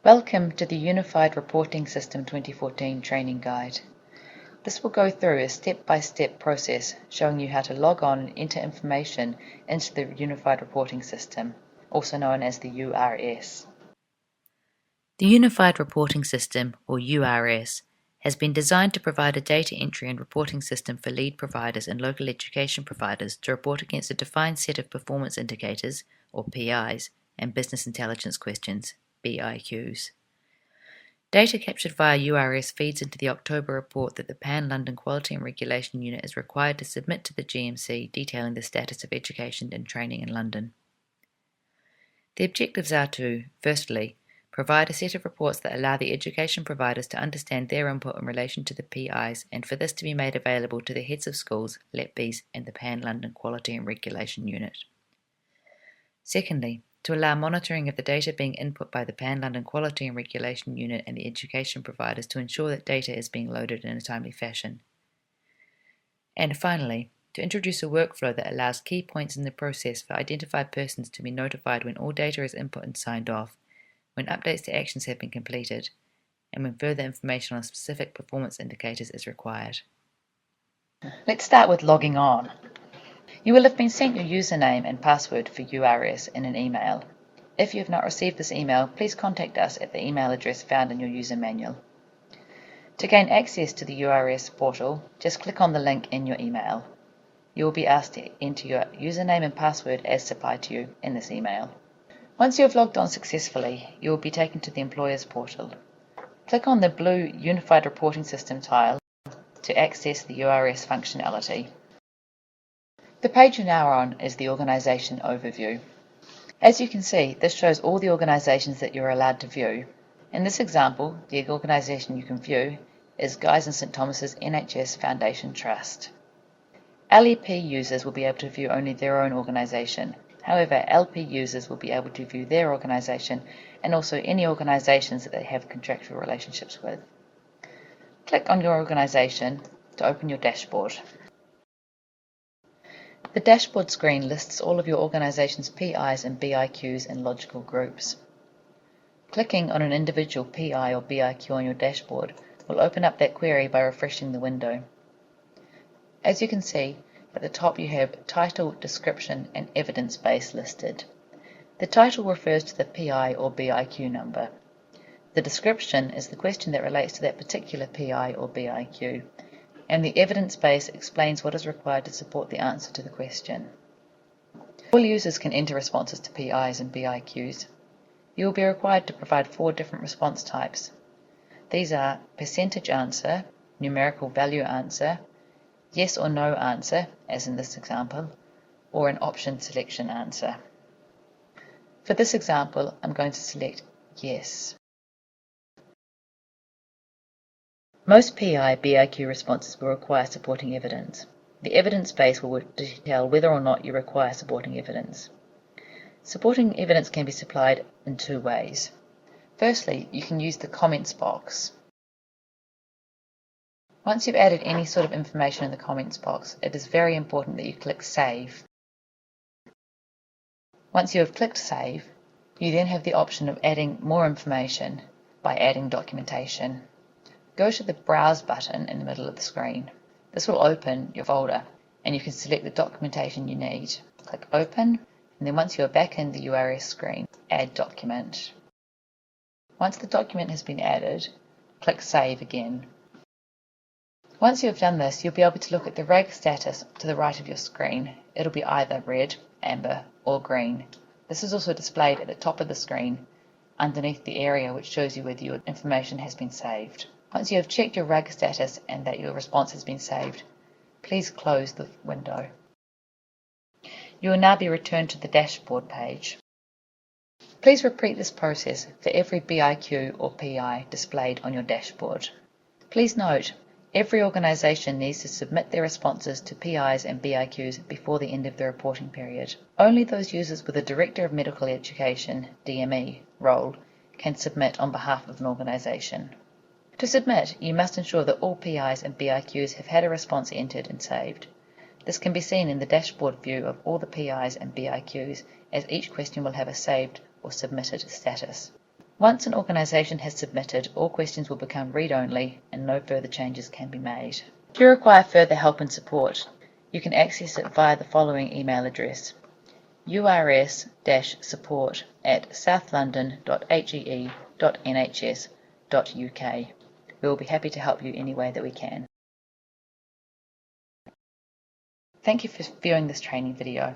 Welcome to the Unified Reporting System 2014 Training Guide. This will go through a step-by-step process showing you how to log on and enter information into the Unified Reporting System, also known as the URS. The Unified Reporting System, or URS, has been designed to provide a data entry and reporting system for lead providers and local education providers to report against a defined set of performance indicators, or PIs, and business intelligence questions, BIQs. Data captured via URS feeds into the October report that the Pan-London Quality and Regulation Unit is required to submit to the GMC detailing the status of education and training in London. The objectives are to, firstly, provide a set of reports that allow the education providers to understand their input in relation to the PIs and for this to be made available to the heads of schools, LEPBs, and the Pan-London Quality and Regulation Unit. Secondly, to allow monitoring of the data being input by the Pan-London Quality and Regulation Unit and the education providers to ensure that data is being loaded in a timely fashion. And finally, to introduce a workflow that allows key points in the process for identified persons to be notified when all data is input and signed off, when updates to actions have been completed, and when further information on specific performance indicators is required. Let's start with logging on. You will have been sent your username and password for URS in an email. If you have not received this email, please contact us at the email address found in your user manual. To gain access to the URS portal, just click on the link in your email. You will be asked to enter your username and password as supplied to you in this email. Once you have logged on successfully, you will be taken to the Employers portal. Click on the blue Unified Reporting System tile to access the URS functionality. The page you're now on is the Organisation Overview. As you can see, this shows all the organisations that you're allowed to view. In this example, the organisation you can view is Guy's and St Thomas's NHS Foundation Trust. LEP users will be able to view only their own organisation. However, LP users will be able to view their organisation and also any organisations that they have contractual relationships with. Click on your organisation to open your dashboard. The dashboard screen lists all of your organisation's PIs and BIQs in logical groups. Clicking on an individual PI or BIQ on your dashboard will open up that query by refreshing the window. As you can see, at the top you have title, description and evidence base listed. The title refers to the PI or BIQ number. The description is the question that relates to that particular PI or BIQ, and the evidence base explains what is required to support the answer to the question. All users can enter responses to PIs and BIQs. You will be required to provide 4 different response types. These are percentage answer, numerical value answer, yes or no answer, as in this example, or an option selection answer. For this example, I'm going to select yes. Most PI/BIQ responses will require supporting evidence. The evidence base will detail whether or not you require supporting evidence. Supporting evidence can be supplied in 2 ways. Firstly, you can use the comments box. Once you've added any sort of information in the comments box, it is very important that you click Save. Once you have clicked Save, you then have the option of adding more information by adding documentation. Go to the Browse button in the middle of the screen. This will open your folder and you can select the documentation you need. Click Open, and then once you are back in the URS screen, Add Document. Once the document has been added, click Save again. Once you have done this, you'll be able to look at the RAG status to the right of your screen. It'll be either red, amber, or green. This is also displayed at the top of the screen, underneath the area which shows you whether your information has been saved. Once you have checked your RAG status and that your response has been saved, please close the window. You will now be returned to the dashboard page. Please repeat this process for every BIQ or PI displayed on your dashboard. Please note, every organisation needs to submit their responses to PIs and BIQs before the end of the reporting period. Only those users with a Director of Medical Education (DME) role can submit on behalf of an organisation. To submit, you must ensure that all PIs and BIQs have had a response entered and saved. This can be seen in the dashboard view of all the PIs and BIQs, as each question will have a saved or submitted status. Once an organisation has submitted, all questions will become read-only and no further changes can be made. If you require further help and support, you can access it via the following email address: urs-support@southlondon.hee.nhs.uk. We will be happy to help you any way that we can. Thank you for viewing this training video.